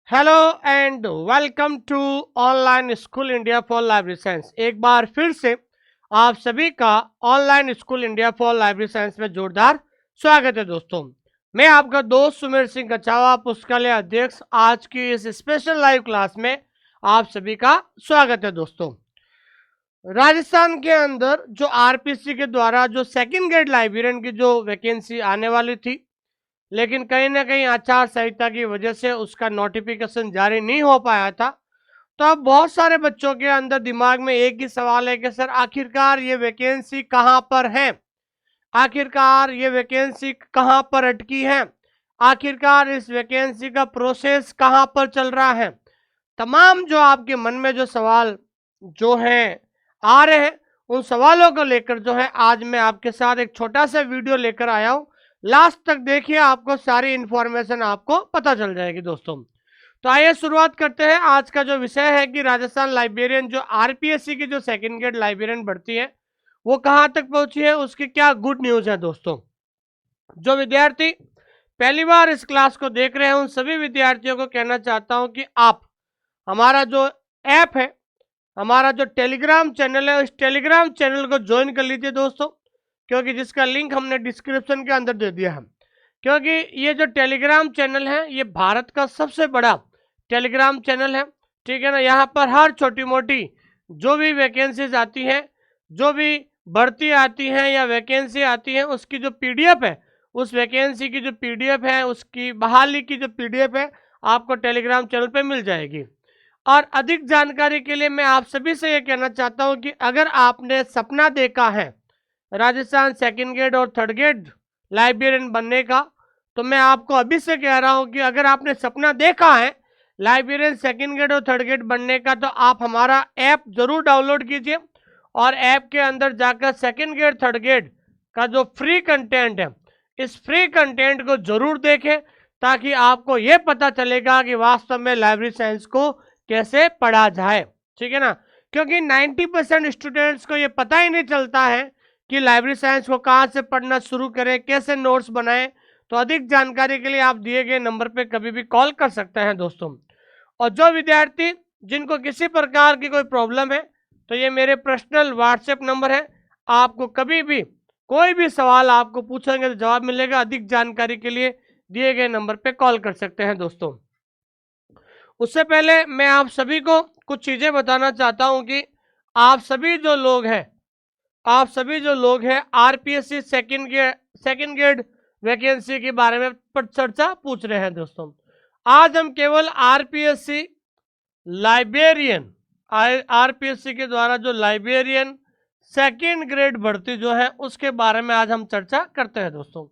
Hello and welcome to online school India for library science. एक बार फिर से आप सभी का online school India for library science में जोरदार स्वागत है दोस्तों। मैं आपका दोस्त सुमेर सिंह कछावा, पुस्तकालय अध्यक्ष। आज की इस स्पेशल लाइव क्लास में आप सभी का स्वागत है दोस्तों। राजस्थान के अंदर जो आरपीएससी के द्वारा जो सेकंड ग्रेड लाइब्रेरियन की जो वैकेंसी आने वाली थी, लेकिन कहीं ना कहीं आचार संहिता की वजह से उसका नोटिफिकेशन जारी नहीं हो पाया था। तो अब बहुत सारे बच्चों के अंदर दिमाग में एक ही सवाल है कि सर आखिरकार ये वैकेंसी कहाँ पर है, आखिरकार ये वैकेंसी कहाँ पर अटकी है, आखिरकार इस वैकेंसी का प्रोसेस कहाँ पर चल रहा है। तमाम जो आपके मन में जो सवाल जो हैं आ रहे हैं, उन सवालों को लेकर जो है आज मैं आपके साथ एक छोटा सा वीडियो लेकर आया हूँ। लास्ट तक देखिए, आपको सारी इंफॉर्मेशन आपको पता चल जाएगी दोस्तों। तो आइए शुरुआत करते हैं। आज का जो विषय है कि राजस्थान लाइब्रेरियन जो आरपीएससी की जो सेकंड ग्रेड लाइब्रेरियन भर्ती है वो कहाँ तक पहुंची है, उसकी क्या गुड न्यूज़ है दोस्तों। जो विद्यार्थी पहली बार इस क्लास को देख रहे हैं उन सभी विद्यार्थियों को कहना चाहता हूं कि आप हमारा जो ऐप है, हमारा जो टेलीग्राम चैनल है, उस टेलीग्राम चैनल को ज्वाइन कर लीजिए दोस्तों, क्योंकि जिसका लिंक हमने डिस्क्रिप्शन के अंदर दे दिया है। क्योंकि ये जो टेलीग्राम चैनल है ये भारत का सबसे बड़ा टेलीग्राम चैनल है, ठीक है ना। यहाँ पर हर छोटी मोटी जो भी वैकेंसीज आती हैं, जो भी भर्ती आती हैं या वैकेंसी आती है, उसकी जो पीडीएफ है, उस वैकेंसी की जो पीडीएफ है, उसकी बहाली की जो पीडीएफ है, आपको टेलीग्राम चैनल पे मिल जाएगी। और अधिक जानकारी के लिए मैं आप सभी से ये कहना चाहता हूँ कि अगर आपने सपना देखा है राजस्थान सेकंड ग्रेड और थर्ड ग्रेड लाइब्रेरियन बनने का, तो मैं आपको अभी से कह रहा हूं कि अगर आपने सपना देखा है लाइब्रेरियन सेकंड ग्रेड और थर्ड ग्रेड बनने का, तो आप हमारा ऐप जरूर डाउनलोड कीजिए और ऐप के अंदर जाकर सेकंड ग्रेड थर्ड ग्रेड का जो फ्री कंटेंट है, इस फ्री कंटेंट को जरूर देखें, ताकि आपको ये पता चलेगा कि वास्तव में लाइब्रेरी साइंस को कैसे पढ़ा जाए, ठीक है ना। क्योंकि 90% स्टूडेंट्स को ये पता ही नहीं चलता है कि लाइब्रेरी साइंस को कहाँ से पढ़ना शुरू करें, कैसे नोट्स बनाएं। तो अधिक जानकारी के लिए आप दिए गए नंबर पे कभी भी कॉल कर सकते हैं दोस्तों। और जो विद्यार्थी जिनको किसी प्रकार की कोई प्रॉब्लम है, तो ये मेरे पर्सनल व्हाट्सएप नंबर है। आपको कभी भी कोई भी सवाल आपको पूछेंगे तो जवाब मिलेगा। अधिक जानकारी के लिए दिए गए नंबर पे कॉल कर सकते हैं दोस्तों। उससे पहले मैं आप सभी को कुछ चीज़ें बताना चाहता हूँ कि आप सभी जो लोग हैं आरपीएससी सेकंड ग्रेड वैकेंसी के बारे में चर्चा पूछ रहे हैं दोस्तों। आज हम केवल आरपीएससी लाइब्रेरियन, आरपीएससी के द्वारा जो लाइब्रेरियन सेकंड ग्रेड भर्ती जो है उसके बारे में आज हम चर्चा करते हैं दोस्तों।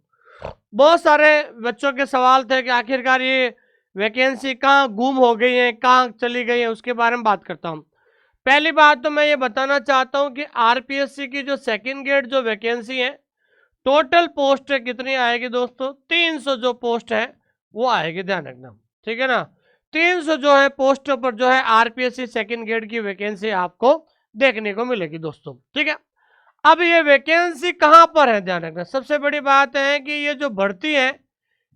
बहुत सारे बच्चों के सवाल थे कि आखिरकार ये वैकेंसी कहाँ गुम हो गई है, कहाँ चली गई है, उसके बारे में बात करता हूँ। पहली बात तो मैं ये बताना चाहता हूँ कि आरपीएससी की जो सेकंड ग्रेड जो वैकेंसी है, टोटल पोस्ट कितनी आएगी दोस्तों, 300 जो पोस्ट है वो आएगी, ध्यान रखना, ठीक है ना। 300 जो है पोस्टों पर जो है आरपीएससी सेकंड ग्रेड की वैकेंसी आपको देखने को मिलेगी दोस्तों, ठीक है। अब ये वैकेंसी कहाँ पर है, ध्यान रखना। सबसे बड़ी बात है कि ये जो भर्ती है,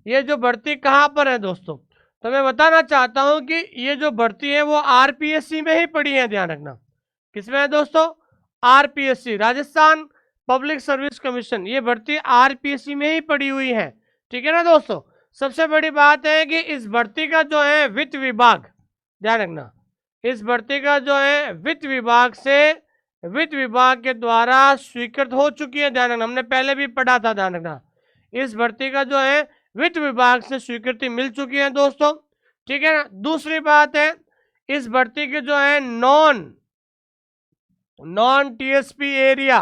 ये जो भर्ती कहाँ पर है दोस्तों, तो मैं बताना चाहता हूं कि ये जो भर्ती है वो आरपीएससी में ही पड़ी है, ध्यान रखना। किसमें है दोस्तों, RPSC, Rajasthan public service commission, ये भर्ती आरपीएससी में ही पड़ी हुई है, ठीक है ना दोस्तों। सबसे बड़ी बात है कि इस भर्ती का जो है वित्त विभाग, ध्यान रखना, इस भर्ती का जो है वित्त विभाग के द्वारा स्वीकृत हो चुकी है, ध्यान रखना। हमने पहले भी पढ़ा था, ध्यान रखना। इस भर्ती का जो है वित्त विभाग से स्वीकृति मिल चुकी है दोस्तों, ठीक है ना। दूसरी बात है, इस भर्ती के जो है नॉन टीएसपी एरिया,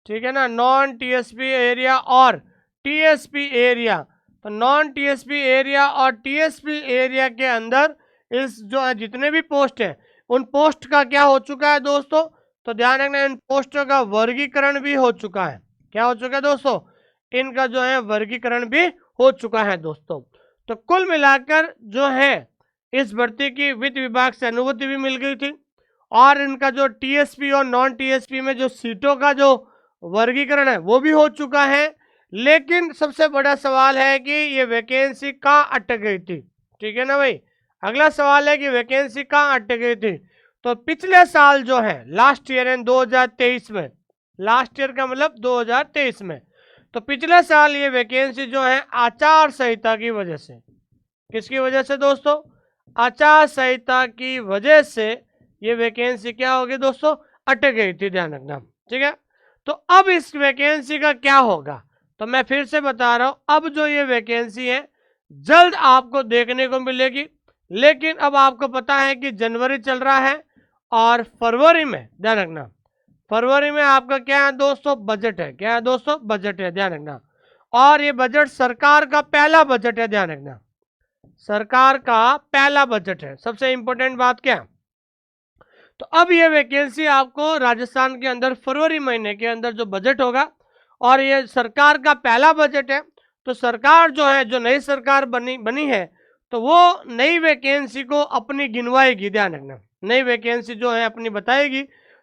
ठीक है ना, नॉन टीएसपी एरिया और टीएसपी एरिया। तो नॉन टीएसपी एरिया और टीएसपी एरिया के अंदर इस जो है जितने भी पोस्ट है, उन पोस्ट का क्या हो चुका है दोस्तों, तो ध्यान रखना, इन पोस्टों का वर्गीकरण भी हो चुका है। क्या हो चुका है दोस्तों, इनका जो है वर्गीकरण भी हो चुका है दोस्तों। तो कुल मिलाकर जो है इस भर्ती की वित्त विभाग से अनुमति भी मिल गई थी, और इनका जो टीएसपी और नॉन टीएसपी में जो सीटों का जो वर्गीकरण है वो भी हो चुका है। लेकिन सबसे बड़ा सवाल है कि ये वैकेंसी कहाँ अटक गई थी, ठीक है ना भाई, अगला सवाल है कि वैकेंसी कहाँ अटक गई थी। तो पिछले साल जो है लास्ट ईयर इन 2023 में, लास्ट ईयर का मतलब 2023 में, तो पिछले साल ये वैकेंसी जो है आचार संहिता की वजह से, किसकी वजह से दोस्तों, आचार संहिता की वजह से ये वैकेंसी क्या होगी दोस्तों, अटक गई थी, ध्यान रखना, ठीक है। तो अब इस वैकेंसी का क्या होगा, तो मैं फिर से बता रहा हूं, अब जो ये वैकेंसी है जल्द आपको देखने को मिलेगी, लेकिन अब आपको पता है कि जनवरी चल रहा है और फरवरी में, ध्यान रखना, फरवरी में आपका क्या है दोस्तों, बजट है, क्या है दोस्तों, बजट है, ध्यान रखना। और ये बजट सरकार का पहला बजट है, ध्यान रखना, सरकार का पहला बजट है। सबसे इंपॉर्टेंट बात क्या है, तो अब ये वैकेंसी आपको राजस्थान के अंदर फरवरी महीने के अंदर जो बजट होगा, और ये सरकार का पहला बजट है, तो सरकार जो है, जो नई सरकार बनी है, तो वो नई वैकेंसी को अपनी गिनवाएगी, ध्यान रखना, नई वैकेंसी जो है अपनी बताएगी।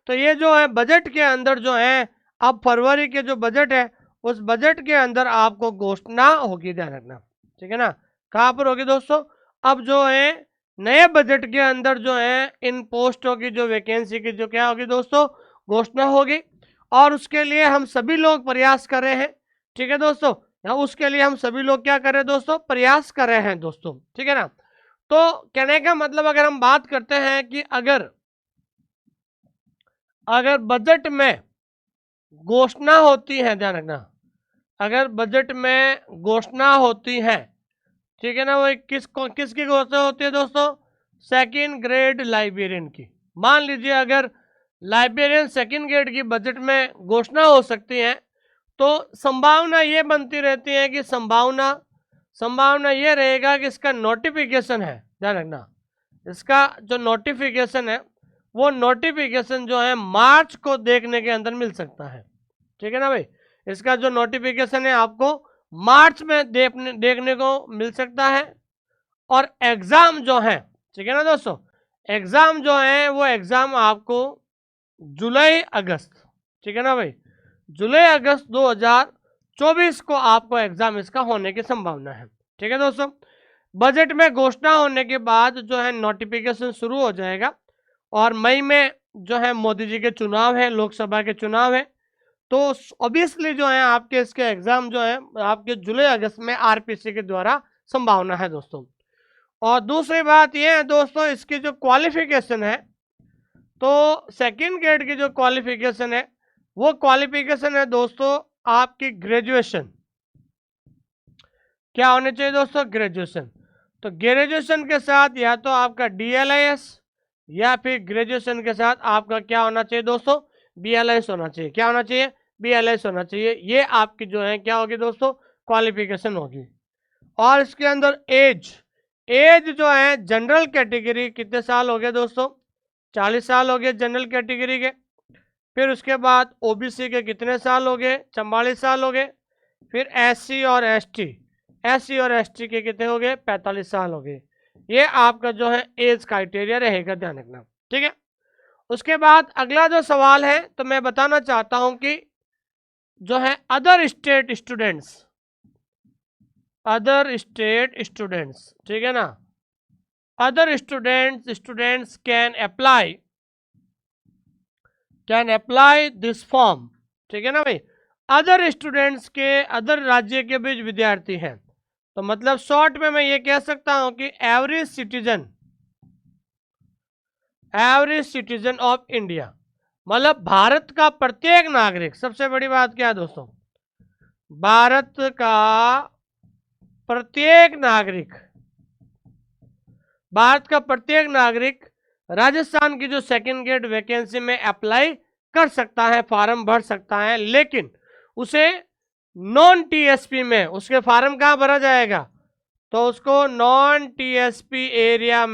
तो ये जो है बजट के अंदर जो है, अब फरवरी के जो बजट है उस बजट के अंदर आपको घोषणा होगी, ध्यान रखना, ठीक है ना। कहाँ पर होगी दोस्तों, अब जो है नए बजट के अंदर जो है इन पोस्टों की जो वैकेंसी की जो क्या होगी दोस्तों, घोषणा होगी। और उसके लिए हम सभी लोग प्रयास कर रहे हैं, ठीक है दोस्तों, उसके लिए हम सभी लोग क्या कर रहे हैं दोस्तों, प्रयास कर रहे हैं दोस्तों, ठीक है ना। तो कहने का मतलब अगर हम बात करते हैं कि अगर बजट में घोषणा होती है, ध्यान रखना, अगर बजट में घोषणा होती है, ठीक है ना, वो किसकी घोषणा होती है दोस्तों, सेकंड ग्रेड लाइब्रेरियन की। मान लीजिए अगर लाइब्रेरियन सेकंड ग्रेड की बजट में घोषणा हो सकती है, तो संभावना ये बनती रहती है कि संभावना ये रहेगा कि इसका नोटिफिकेशन है, ध्यान रखना, इसका जो नोटिफिकेशन है वो नोटिफिकेशन जो है मार्च को देखने के अंदर मिल सकता है, ठीक है ना भाई। इसका जो नोटिफिकेशन है आपको मार्च में देखने को मिल सकता है। और एग्जाम जो है, ठीक है ना दोस्तों, एग्जाम जो है वो एग्जाम आपको जुलाई अगस्त, ठीक है ना भाई, जुलाई अगस्त 2024 को आपको एग्जाम इसका होने की संभावना है, ठीक है दोस्तों। बजट में घोषणा होने के बाद जो है नोटिफिकेशन शुरू हो जाएगा, और मई में जो है मोदी जी के चुनाव है, लोकसभा के चुनाव है, तो ऑब्वियसली जो है आपके इसके एग्जाम जो है आपके जुलाई अगस्त में आरपीसी के द्वारा संभावना है दोस्तों। और दूसरी बात यह है दोस्तों, इसकी जो क्वालिफिकेशन है, तो सेकंड ग्रेड की जो क्वालिफिकेशन है वो क्वालिफिकेशन है दोस्तों आपकी ग्रेजुएशन। क्या होने चाहिए दोस्तों, ग्रेजुएशन। तो ग्रेजुएशन के साथ या तो आपका डीएलआईएस या फिर ग्रेजुएशन के साथ आपका क्या होना चाहिए दोस्तों, बीएलआईएस होना चाहिए। क्या होना चाहिए, बीएलआईएस होना चाहिए। ये आपकी जो है क्या होगी दोस्तों, क्वालिफिकेशन होगी। और इसके अंदर एज जो है जनरल कैटेगरी कितने साल हो गए दोस्तों, 40 साल हो गए जनरल कैटेगरी के। फिर उसके बाद ओबीसी के कितने साल हो गए, 44 साल हो गए। फिर एससी और एसटी के कितने हो गए, 45 साल हो गए। ये आपका जो है एज क्राइटेरिया रहेगा, ध्यान रखना, ठीक है। उसके बाद अगला जो सवाल है, तो मैं बताना चाहता हूं कि जो है अदर स्टेट स्टूडेंट्स, ठीक है ना, other students can apply this form, ठीक है ना भाई। अदर स्टूडेंट्स के अदर राज्य के भी विद्यार्थी हैं, तो मतलब शॉर्ट में मैं ये कह सकता हूं कि एवरेज सिटीजन ऑफ इंडिया, मतलब भारत का प्रत्येक नागरिक। सबसे बड़ी बात क्या है दोस्तों, भारत का प्रत्येक नागरिक राजस्थान की जो सेकंड ग्रेड वैकेंसी में अप्लाई कर सकता है, फॉर्म भर सकता है, लेकिन उसे नॉन टीएसपी में उसके फॉर्म कहाँ भरा जाएगा, तो उसको नॉन टीएसपी एरिया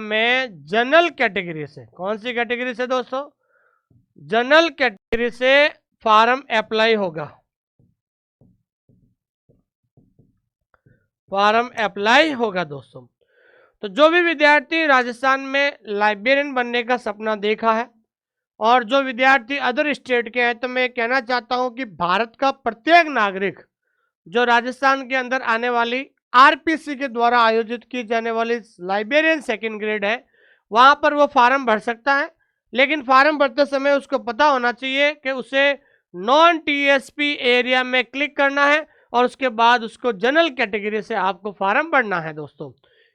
में जनरल कैटेगरी से, कौन सी कैटेगरी से दोस्तों, जनरल कैटेगरी से फॉर्म अप्लाई होगा दोस्तों। तो जो भी विद्यार्थी राजस्थान में लाइब्रेरियन बनने का सपना देखा है, और जो विद्यार्थी अदर स्टेट के हैं, तो मैं कहना चाहता हूं कि भारत का प्रत्येक नागरिक जो राजस्थान के अंदर आने वाली आरपीसी के द्वारा आयोजित की जाने वाली लाइब्रेरियन सेकंड ग्रेड है, वहां पर वो फार्म भर सकता है। लेकिन फार्म भरते समय उसको पता होना चाहिए कि उसे नॉन टीएसपी एरिया में क्लिक करना है और उसके बाद उसको जनरल कैटेगरी से आपको फार्म भरना है दोस्तों।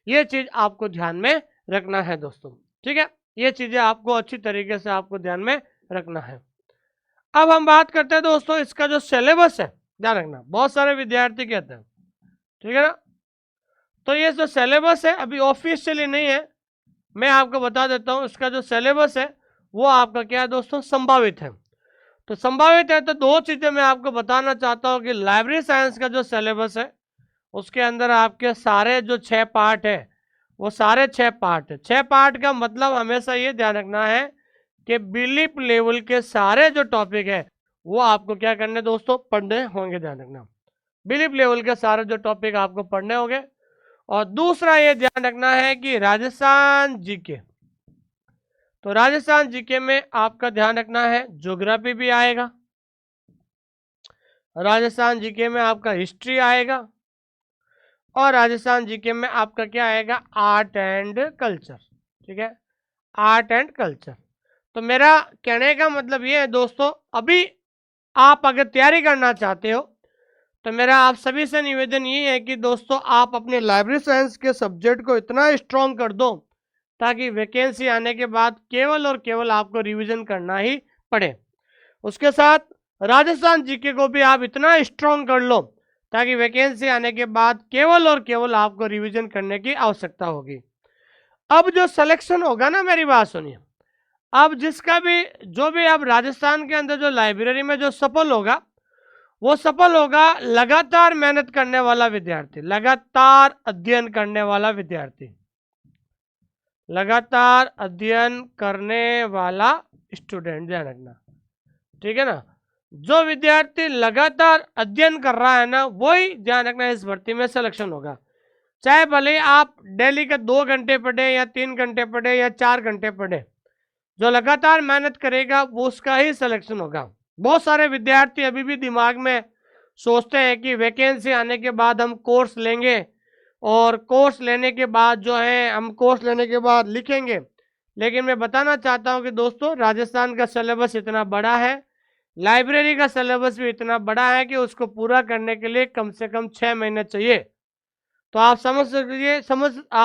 ये चीज आपको ध्यान में रखना है दोस्तों, ठीक है। ये चीजें आपको अच्छी तरीके से आपको ध्यान में रखना है। अब हम बात करते हैं दोस्तों इसका जो सिलेबस है, ध्यान रखना, बहुत सारे विद्यार्थी कहते हैं, ठीक है ना। तो ये जो सिलेबस है अभी ऑफिशियली नहीं है, मैं आपको बता देता हूं। इसका जो सिलेबस है वो आपका क्या है दोस्तों, संभावित है। तो संभावित है तो दो चीजें मैं आपको बताना चाहता हूं कि लाइब्रेरी साइंस का जो सिलेबस है उसके अंदर आपके सारे जो 6 पार्ट है वो सारे 6 पार्ट है। 6 पार्ट का मतलब हमेशा ये ध्यान रखना है कि बिलीफ लेवल के सारे जो टॉपिक है वो आपको क्या करने दोस्तों, पढ़ने होंगे। ध्यान रखना, बिलीफ लेवल के सारे जो टॉपिक आपको पढ़ने होंगे। और दूसरा ये ध्यान रखना है कि राजस्थान जीके, तो राजस्थान जीके में आपका ध्यान रखना है ज्योग्राफी भी आएगा, राजस्थान जीके में आपका हिस्ट्री आएगा, और राजस्थान जीके में आपका क्या आएगा, आर्ट एंड कल्चर, ठीक है, आर्ट एंड कल्चर। तो मेरा कहने का मतलब ये है दोस्तों, अभी आप अगर तैयारी करना चाहते हो तो मेरा आप सभी से निवेदन ये है कि दोस्तों आप अपने लाइब्रेरी साइंस के सब्जेक्ट को इतना स्ट्रॉन्ग कर दो ताकि वैकेंसी आने के बाद केवल और केवल आपको रिवीजन करना ही पड़े। उसके साथ राजस्थान जीके को भी आप इतना स्ट्रॉन्ग कर लो ताकि वैकेंसी आने के बाद केवल और केवल आपको रिवीजन करने की आवश्यकता होगी। अब जो सिलेक्शन होगा ना, मेरी बात सुनिए, अब जिसका भी जो भी अब राजस्थान के अंदर जो लाइब्रेरी में जो सफल होगा वो सफल होगा लगातार मेहनत करने वाला विद्यार्थी, लगातार अध्ययन करने वाला विद्यार्थी, लगातार अध्ययन करने वाला स्टूडेंट, ध्यान रखना, ठीक है ना। जो विद्यार्थी लगातार अध्ययन कर रहा है ना वही ध्यान रखना इस भर्ती में सिलेक्शन होगा। चाहे भले आप डेली का 2 घंटे पढ़े या 3 घंटे पढ़े या 4 घंटे पढ़े, जो लगातार मेहनत करेगा वो उसका ही सिलेक्शन होगा। बहुत सारे विद्यार्थी अभी भी दिमाग में सोचते हैं कि वैकेंसी आने के बाद हम कोर्स लेंगे और कोर्स लेने के बाद जो है हम कोर्स लेने के बाद लिखेंगे। लेकिन मैं बताना चाहता हूं कि दोस्तों राजस्थान का सिलेबस इतना बड़ा है, लाइब्रेरी का सिलेबस भी इतना बड़ा है कि उसको पूरा करने के लिए कम से कम 6 महीने चाहिए। तो आप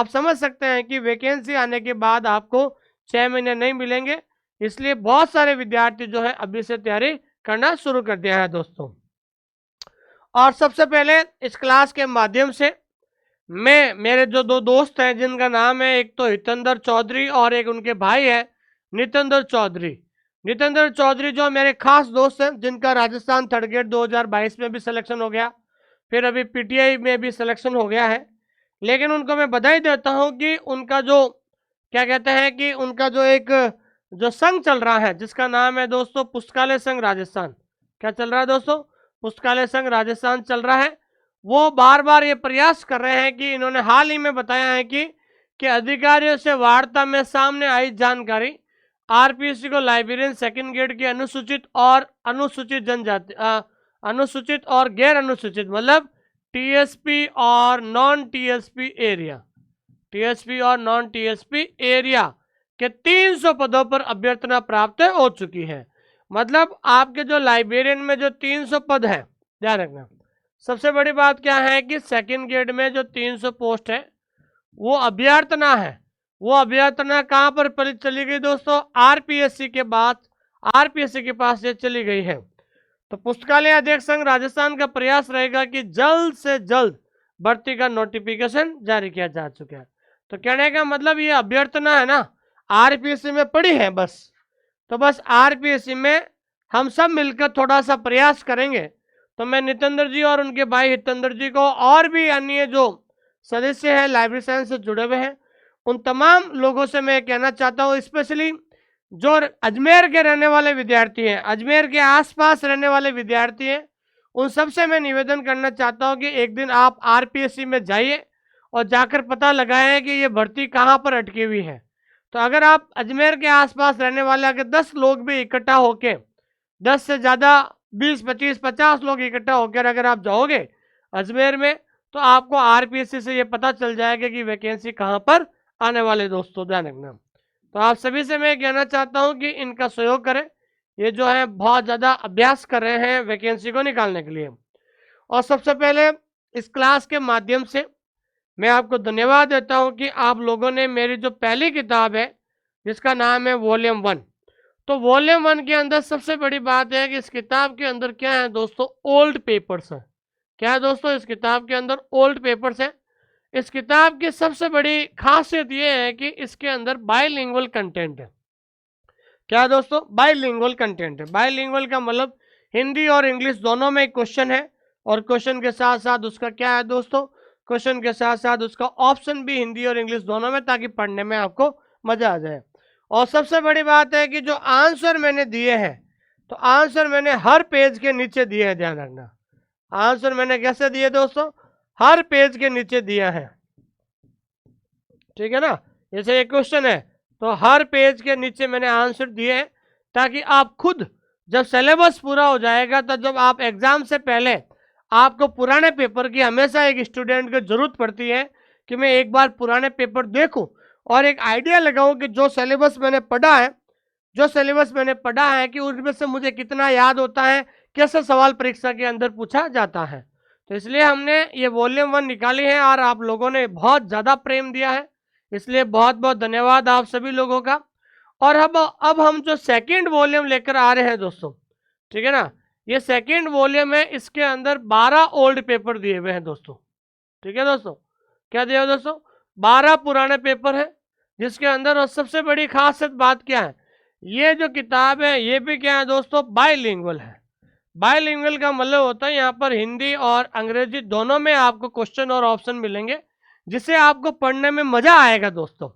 समझ सकते हैं कि वैकेंसी आने के बाद आपको 6 महीने नहीं मिलेंगे। इसलिए बहुत सारे विद्यार्थी जो है अभी से तैयारी करना शुरू कर दिया है दोस्तों। और सबसे पहले इस क्लास के माध्यम से मैं मेरे जो 2 दोस्त हैं जिनका नाम है, एक तो हितेंद्र चौधरी और एक उनके भाई है नितेंद्र चौधरी। नितेंद्र चौधरी जो मेरे खास दोस्त हैं जिनका राजस्थान थर्ड ग्रेड 2022 में भी सिलेक्शन हो गया, फिर अभी पीटीआई में भी सिलेक्शन हो गया है। लेकिन उनको मैं बधाई देता हूं कि उनका जो क्या कहते हैं कि उनका जो एक जो संघ चल रहा है जिसका नाम है दोस्तों पुस्तकालय संघ राजस्थान, क्या चल रहा है दोस्तों, पुस्तकालय संघ राजस्थान चल रहा है। वो बार बार ये प्रयास कर रहे हैं कि इन्होंने हाल ही में बताया है कि अधिकारियों से वार्ता में सामने आई जानकारी, आरपीएससी को लाइब्रेरियन सेकंड ग्रेड की अनुसूचित और अनुसूचित जनजाति अनुसूचित और गैर अनुसूचित मतलब टीएसपी और नॉन टीएसपी एरिया, टीएसपी और नॉन टीएसपी एरिया के 300 पदों पर अभ्यर्थना प्राप्त हो चुकी है। मतलब आपके जो लाइब्रेरियन में जो 300 पद है, ध्यान रखना, सबसे बड़ी बात क्या है कि सेकंड ग्रेड में जो 300 पोस्ट है वो अभ्यर्थना है। वो अभ्यर्थना कहाँ पर चली गई दोस्तों, आरपीएससी के बाद आरपीएससी के पास ये चली गई है। तो पुस्तकालय अध्यक्ष संघ राजस्थान का प्रयास रहेगा कि जल्द से जल्द भर्ती का नोटिफिकेशन जारी किया जा चुका है। तो कहने का मतलब ये अभ्यर्थना है ना आरपीएससी में पड़ी है बस, तो बस आरपीएससी में हम सब मिलकर थोड़ा सा प्रयास करेंगे। तो मैं नितेंद्र जी और उनके भाई हितेंद्र जी को और भी अन्य जो सदस्य हैं लाइब्रेरी साइंस से जुड़े हुए हैं उन तमाम लोगों से मैं कहना चाहता हूँ, स्पेशली जो अजमेर के रहने वाले विद्यार्थी हैं, अजमेर के आसपास रहने वाले विद्यार्थी हैं, उन सबसे मैं निवेदन करना चाहता हूं कि एक दिन आप आरपीएससी में जाइए और जाकर पता लगाएं कि ये भर्ती कहां पर अटकी हुई है। तो अगर आप अजमेर के आसपास रहने वाले अगर 10 लोग भी इकट्ठा होके, 10 से ज़्यादा 20, 25, 50 लोग इकट्ठा होकर अगर आप जाओगे अजमेर में तो आपको आरपीएससी से ये पता चल जाएगा कि वैकेंसी कहाँ पर आने वाले, दोस्तों ध्यान रखना। तो आप सभी से मैं कहना चाहता हूँ कि इनका सहयोग करें, ये जो है बहुत ज़्यादा अभ्यास कर रहे हैं वैकेंसी को निकालने के लिए। और सबसे पहले इस क्लास के माध्यम से मैं आपको धन्यवाद देता हूं कि आप लोगों ने मेरी जो पहली किताब है जिसका नाम है वॉल्यूम 1, तो वॉल्यूम 1 के अंदर सबसे बड़ी बात है कि इस किताब के अंदर क्या है दोस्तों, ओल्ड पेपर्स हैं। क्या है दोस्तों, इस किताब के अंदर ओल्ड पेपर्स हैं। इस किताब की सबसे बड़ी खासियत ये है कि इसके अंदर बाइलिंगुअल कंटेंट है। क्या है दोस्तों, बाइलिंगुअल कंटेंट है। बाइलिंगुअल का मतलब हिंदी और इंग्लिश दोनों में क्वेश्चन है, और क्वेश्चन के साथ साथ उसका क्या है दोस्तों, क्वेश्चन के साथ साथ उसका ऑप्शन भी हिंदी और इंग्लिश दोनों में, ताकि पढ़ने में आपको मजा आ जाए। और सबसे बड़ी बात है कि जो आंसर मैंने दिए हैं, तो आंसर मैंने हर पेज के नीचे दिए हैं, ध्यान रखना। आंसर मैंने कैसे दिए दोस्तों, हर पेज के नीचे दिया है, ठीक है ना। जैसे एक क्वेश्चन है तो हर पेज के नीचे मैंने आंसर दिए हैं, ताकि आप खुद जब सिलेबस पूरा हो जाएगा, तो जब आप एग्जाम से पहले, आपको पुराने पेपर की हमेशा एक स्टूडेंट को जरूरत पड़ती है कि मैं एक बार पुराने पेपर देखूं और एक आइडिया लगाऊं कि जो सिलेबस मैंने पढ़ा है, कि उसमें से मुझे कितना याद होता है, कैसे सवाल परीक्षा के अंदर पूछा जाता है। तो इसलिए हमने ये वॉल्यूम 1 निकाली है, और आप लोगों ने बहुत ज़्यादा प्रेम दिया है, इसलिए बहुत बहुत धन्यवाद आप सभी लोगों का। और अब हम जो सेकंड वॉल्यूम लेकर आ रहे हैं दोस्तों, ठीक है ना, ये सेकंड वॉल्यूम है, इसके अंदर 12 ओल्ड पेपर दिए हुए हैं दोस्तों, ठीक है दोस्तों। क्या दिया हुआ दोस्तों, 12 पुराने पेपर है जिसके अंदर। और सबसे बड़ी खासियत बात क्या है, ये जो किताब है ये भी क्या है दोस्तों, बाइलिंगुअल है। बाइलिंगुअल का मतलब होता है यहाँ पर हिंदी और अंग्रेजी दोनों में आपको क्वेश्चन और ऑप्शन मिलेंगे, जिससे आपको पढ़ने में मजा आएगा दोस्तों।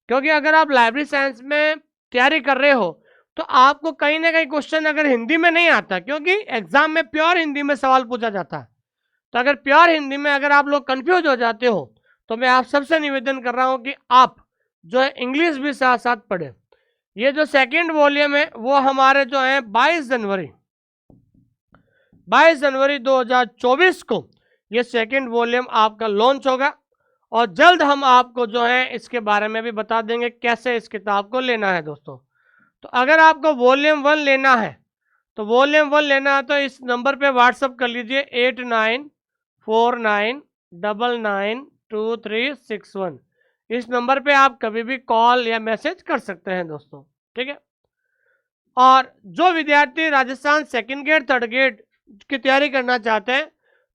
क्योंकि अगर आप लाइब्रेरी साइंस में तैयारी कर रहे हो, तो आपको कहीं ना कहीं क्वेश्चन अगर हिंदी में नहीं आता, क्योंकि एग्जाम में प्योर हिंदी में सवाल पूछा जाता है, तो अगर प्योर हिंदी में अगर आप लोग कंफ्यूज हो जाते हो, तो मैं आप सबसे निवेदन कर रहा हूं कि आप जो है इंग्लिश भी साथ साथ पढ़े। ये जो सेकंड वॉल्यूम है वो हमारे जो है 22 जनवरी 2024 को ये सेकंड वॉल्यूम आपका लॉन्च होगा, और जल्द हम आपको जो है इसके बारे में भी बता देंगे कैसे इस किताब को लेना है दोस्तों। तो अगर आपको वॉल्यूम 1 लेना है, तो इस नंबर पे व्हाट्सअप कर लीजिए 8949992361। इस नंबर पे आप कभी भी कॉल या मैसेज कर सकते हैं दोस्तों, ठीक है। और जो विद्यार्थी Rajasthan second grade third grade की तैयारी करना चाहते हैं,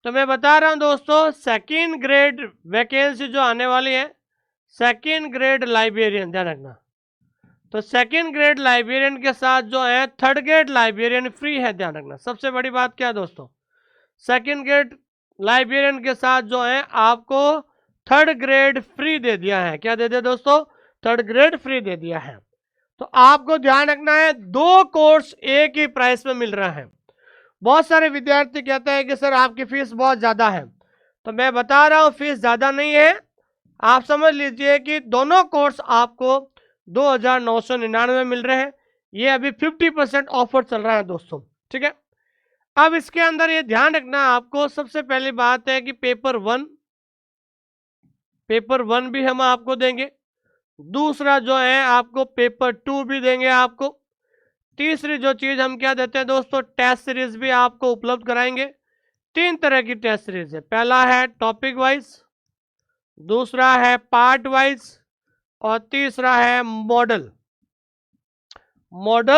तो मैं बता रहा हूं दोस्तों, सेकंड ग्रेड वैकेंसी जो आने वाली है, सेकंड ग्रेड लाइब्रेरियन, ध्यान रखना। तो सेकंड ग्रेड लाइब्रेरियन के साथ जो है थर्ड ग्रेड लाइब्रेरियन फ्री है, ध्यान रखना। सबसे बड़ी बात क्या है दोस्तों, सेकंड ग्रेड लाइब्रेरियन के साथ जो है आपको थर्ड ग्रेड फ्री दे दिया है। क्या दे दिया दोस्तों, थर्ड ग्रेड फ्री दे दिया है। तो आपको ध्यान रखना है, 2 कोर्स एक ही प्राइस में मिल रहा है। बहुत सारे विद्यार्थी कहते हैं कि सर आपकी फीस बहुत ज़्यादा है, तो मैं बता रहा हूँ फीस ज़्यादा नहीं है। आप समझ लीजिए कि दोनों कोर्स आपको 2999 मिल रहे हैं। ये अभी 50% ऑफर चल रहा है दोस्तों, ठीक है। अब इसके अंदर ये ध्यान रखना आपको, सबसे पहली बात है कि पेपर वन भी हम आपको देंगे। दूसरा जो है आपको पेपर 2 भी देंगे आपको। तीसरी जो चीज हम क्या देते हैं दोस्तों, टेस्ट सीरीज भी आपको उपलब्ध कराएंगे। 3 तरह की टेस्ट सीरीज है, पहला है टॉपिक वाइज, दूसरा है पार्ट वाइज, और तीसरा है मॉडल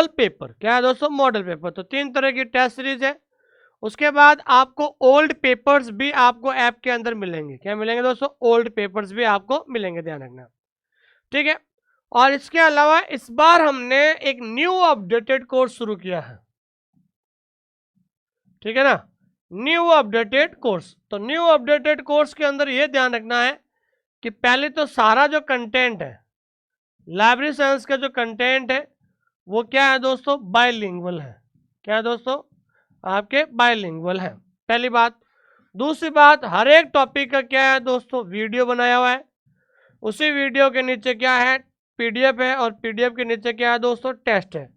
पेपर। क्या है दोस्तों, मॉडल पेपर। तो 3 तरह की टेस्ट सीरीज है। उसके बाद आपको ओल्ड पेपर्स भी आपको ऐप के अंदर मिलेंगे। क्या मिलेंगे दोस्तों, ओल्ड पेपर्स भी आपको मिलेंगे, ध्यान रखना, ठीक है। और इसके अलावा इस बार हमने एक न्यू अपडेटेड कोर्स शुरू किया है, ठीक है ना, न्यू अपडेटेड कोर्स। तो न्यू अपडेटेड कोर्स के अंदर यह ध्यान रखना है कि पहले तो सारा जो कंटेंट है, लाइब्रेरी साइंस का जो कंटेंट है, वो क्या है दोस्तों, बाइलिंगुअल है। क्या है दोस्तों, आपके बाइलिंगुअल है, पहली बात। दूसरी बात, हर एक टॉपिक का क्या है दोस्तों, वीडियो बनाया हुआ है। उसी वीडियो के नीचे क्या है, पीडीएफ है, और पीडीएफ के नीचे क्या है दोस्तों, टेस्ट है।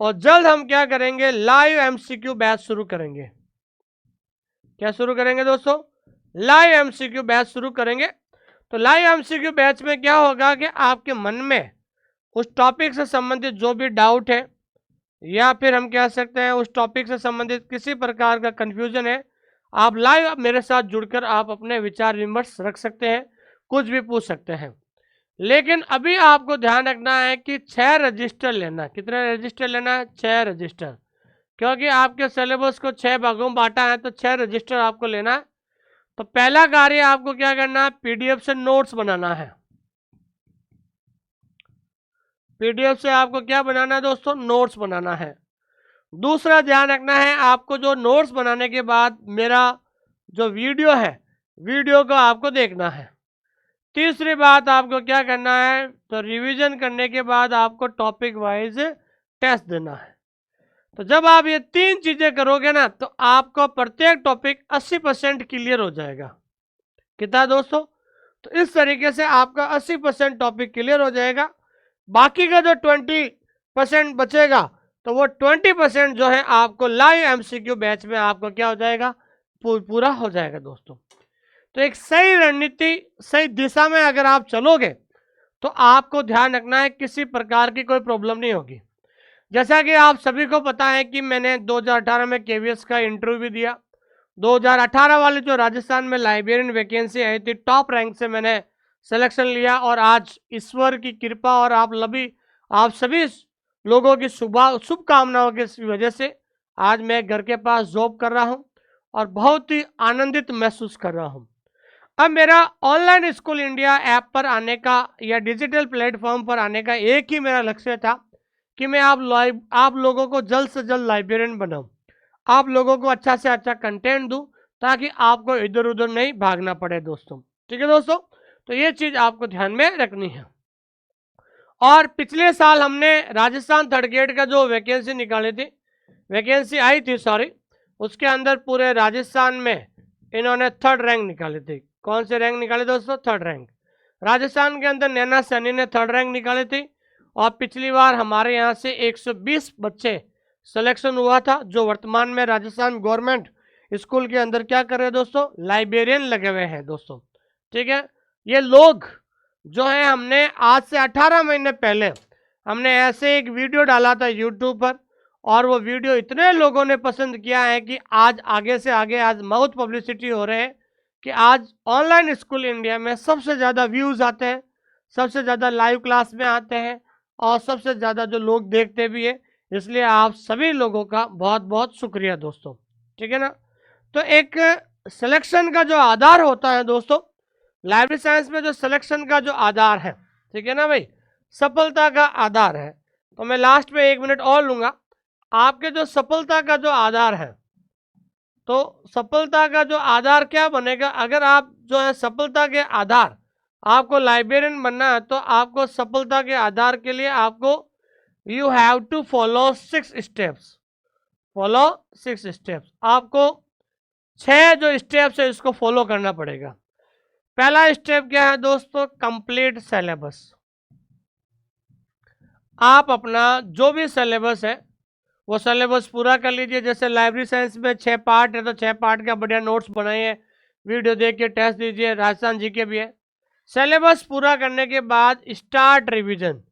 और जल्द हम क्या करेंगे, लाइव एमसीक्यू बैच शुरू करेंगे। क्या शुरू करेंगे दोस्तों, लाइव एमसीक्यू बैच शुरू करेंगे। तो लाइव एमसीक्यू बैच में क्या होगा कि आपके मन में उस टॉपिक से संबंधित जो भी डाउट है, या फिर हम कह सकते हैं उस टॉपिक से संबंधित किसी प्रकार का कंफ्यूजन है, आप लाइव मेरे साथ जुड़कर आप अपने विचार विमर्श रख सकते हैं, कुछ भी पूछ सकते हैं। लेकिन अभी आपको ध्यान रखना है कि 6 रजिस्टर लेना। कितने रजिस्टर लेना है? 6 रजिस्टर, क्योंकि आपके सिलेबस को 6 भागों में बांटा है, तो 6 रजिस्टर आपको लेना है। तो पहला कार्य आपको क्या करना है? पीडीएफ से नोट्स बनाना है। पीडीएफ से आपको क्या बनाना है दोस्तों? नोट्स बनाना है। दूसरा ध्यान रखना है आपको, जो नोट्स बनाने के बाद मेरा जो वीडियो है, वीडियो को आपको देखना है। तीसरी बात आपको क्या करना है? तो रिवीजन करने के बाद आपको टॉपिक वाइज टेस्ट देना है। तो जब आप ये 3 चीजें करोगे ना, तो आपको प्रत्येक टॉपिक 80% क्लियर हो जाएगा। कितना दोस्तों? तो इस तरीके से आपका 80% टॉपिक क्लियर हो जाएगा। बाकी का जो 20% बचेगा, तो वो 20% जो है आपको लाइव एमसीक्यू बैच में आपको क्या हो जाएगा? पूरा हो जाएगा दोस्तों। तो एक सही रणनीति, सही दिशा में अगर आप चलोगे, तो आपको ध्यान रखना है किसी प्रकार की कोई प्रॉब्लम नहीं होगी। जैसा कि आप सभी को पता है कि मैंने 2018 में केवीएस का इंटरव्यू भी दिया। 2018 वाली जो राजस्थान में लाइब्रेरियन वैकेंसी आई थी, टॉप रैंक से मैंने सिलेक्शन लिया, और आज ईश्वर की कृपा और आप सभी लोगों की शुभकामनाओं की वजह से आज मैं घर के पास जॉब कर रहा हूं और बहुत ही आनंदित महसूस कर रहा हूं। अब मेरा ऑनलाइन स्कूल इंडिया ऐप पर आने का या डिजिटल प्लेटफॉर्म पर आने का एक ही मेरा लक्ष्य था कि मैं आप लोगों को जल्द से जल्द लाइब्रेरियन बनाऊं, आप लोगों को अच्छा से अच्छा कंटेंट दूं, ताकि आपको इधर उधर नहीं भागना पड़े दोस्तों। ठीक है दोस्तों, तो ये चीज़ आपको ध्यान में रखनी है। और पिछले साल हमने राजस्थान थर्ड ग्रेड का जो वैकेंसी आई थी सॉरी, उसके अंदर पूरे राजस्थान में इन्होंने 3rd रैंक निकाली थी। कौन से रैंक निकाले दोस्तों? 3rd rank. राजस्थान के अंदर नैना सैनी ने 3rd रैंक निकाली थी, और पिछली बार हमारे यहाँ से 120 बच्चे सिलेक्शन हुआ था, जो वर्तमान में राजस्थान गवर्नमेंट स्कूल के अंदर क्या कर रहे हैं दोस्तों? लाइब्रेरियन लगे हुए हैं दोस्तों। ठीक है, ये लोग जो है, हमने आज से 18 महीने पहले हमने ऐसे एक वीडियो डाला था यूट्यूब पर, और वो वीडियो इतने लोगों ने पसंद किया है कि आज आगे से आगे आज माउथ पब्लिसिटी हो रहे हैं कि आज ऑनलाइन स्कूल इंडिया में सबसे ज़्यादा व्यूज़ आते हैं, सबसे ज़्यादा लाइव क्लास में आते हैं, और सबसे ज़्यादा जो लोग देखते भी है। इसलिए आप सभी लोगों का बहुत बहुत शुक्रिया दोस्तों। ठीक है ना? तो एक सिलेक्शन का जो आधार होता है दोस्तों, लाइब्रेरी साइंस में जो सिलेक्शन का जो आधार है, ठीक है ना भाई, सफलता का आधार है। तो मैं लास्ट में 1 मिनट और लूँगा। आपके जो सफलता का जो आधार है, तो सफलता का जो आधार क्या बनेगा? अगर आप जो है सफलता के आधार, आपको लाइब्रेरियन बनना है, तो आपको सफलता के आधार के लिए आपको you have to follow 6 steps. Follow 6 steps, आपको 6 जो स्टेप्स है इसको फॉलो करना पड़ेगा। पहला स्टेप क्या है दोस्तों? Complete syllabus. आप अपना जो भी सिलेबस है वो सिलेबस पूरा कर लीजिए। जैसे लाइब्रेरी साइंस में 6 पार्ट है, तो 6 पार्ट का बढ़िया नोट्स बनाइए, वीडियो देख के टेस्ट दीजिए, राजस्थान जीके भी है। सिलेबस पूरा करने के बाद स्टार्ट रिवीजन।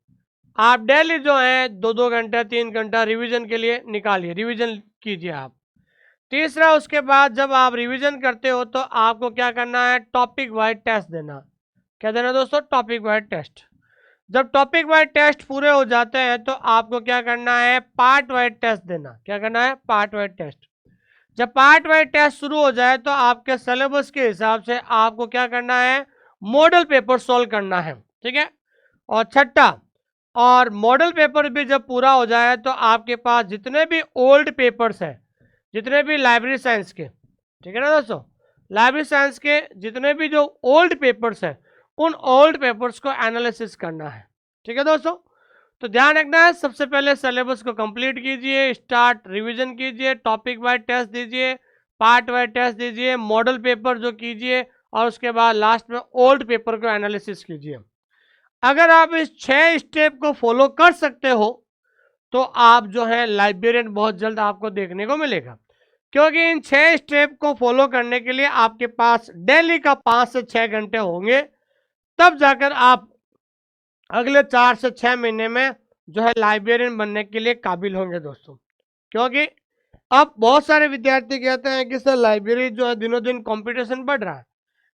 आप डेली जो है 2-2 घंटा 3 घंटा रिवीजन के लिए निकालिए, रिवीजन कीजिए आप। तीसरा, उसके बाद जब आप रिवीजन करते हो तो आपको क्या करना है? टॉपिक वाइज टेस्ट देना। क्या देना दोस्तों? Topic wise test. जब टॉपिक वाइज टेस्ट पूरे हो जाते हैं तो आपको क्या करना है? पार्ट वाइज टेस्ट देना। क्या करना है? Part wise test. जब पार्ट वाइज टेस्ट शुरू हो जाए तो आपके सिलेबस के हिसाब से आपको क्या करना है? मॉडल पेपर सॉल्व करना है। ठीक है, और छठा, और मॉडल पेपर भी जब पूरा हो जाए तो आपके पास जितने भी ओल्ड पेपर्स हैं, जितने भी लाइब्रेरी साइंस के, ठीक है ना दोस्तों, लाइब्रेरी साइंस के जितने भी जो ओल्ड पेपर्स हैं, उन ओल्ड पेपर्स को एनालिसिस करना है। ठीक है दोस्तों, तो ध्यान रखना है, सबसे पहले सिलेबस को कंप्लीट कीजिए, स्टार्ट रिवीजन कीजिए, टॉपिक वाइज टेस्ट दीजिए, पार्ट वाइज टेस्ट दीजिए, मॉडल पेपर जो कीजिए, और उसके बाद लास्ट में ओल्ड पेपर को एनालिसिस कीजिए। अगर आप इस 6 स्टेप को फॉलो कर सकते हो तो आप जो है लाइब्रेरियन बहुत जल्द आपको देखने को मिलेगा। क्योंकि इन 6 स्टेप को फॉलो करने के लिए आपके पास डेली का 5 से 6 घंटे होंगे, तब जाकर आप अगले 4 से 6 महीने में जो है लाइब्रेरियन बनने के लिए काबिल होंगे दोस्तों। क्योंकि अब बहुत सारे विद्यार्थी कहते हैं कि सर लाइब्रेरी जो है दिनों दिन कंपटीशन बढ़ रहा है।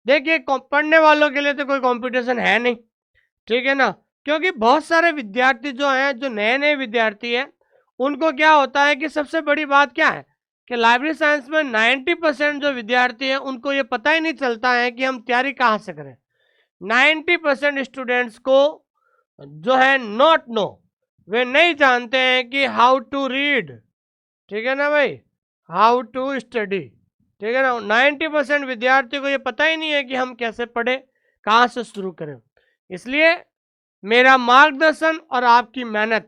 देखिए पढ़ने वालों के लिए तो कोई कंपटीशन है नहीं, ठीक है ना। क्योंकि बहुत सारे विद्यार्थी जो हैं, जो नए नए विद्यार्थी हैं, उनको क्या होता है कि सबसे बड़ी बात क्या है कि लाइब्रेरी साइंस में 90% जो विद्यार्थी हैं उनको ये पता ही नहीं चलता है कि हम तैयारी कहाँ से करें। 90% स्टूडेंट्स को जो है नॉट नो, वे नहीं जानते हैं कि हाउ टू रीड, ठीक है ना भाई, हाउ टू स्टडी, ठीक है ना। 90% विद्यार्थी को ये पता ही नहीं है कि हम कैसे पढ़े, कहाँ से शुरू करें। इसलिए मेरा मार्गदर्शन और आपकी मेहनत,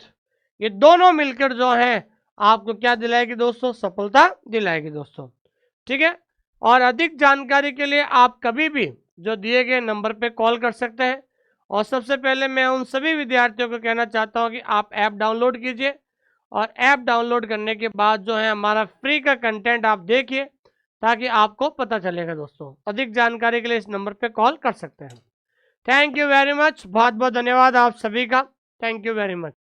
ये दोनों मिलकर जो है आपको क्या दिलाएगी दोस्तों, सफलता दिलाएगी दोस्तों, ठीक है। और अधिक जानकारी के लिए आप कभी भी जो दिए गए नंबर पे कॉल कर सकते हैं। और सबसे पहले मैं उन सभी विद्यार्थियों को कहना चाहता हूं कि आप ऐप डाउनलोड कीजिए, और ऐप डाउनलोड करने के बाद जो है हमारा फ्री का कंटेंट आप देखिए, ताकि आपको पता चलेगा दोस्तों। अधिक जानकारी के लिए इस नंबर पे कॉल कर सकते हैं। थैंक यू वेरी मच, बहुत बहुत धन्यवाद आप सभी का। Thank you very much.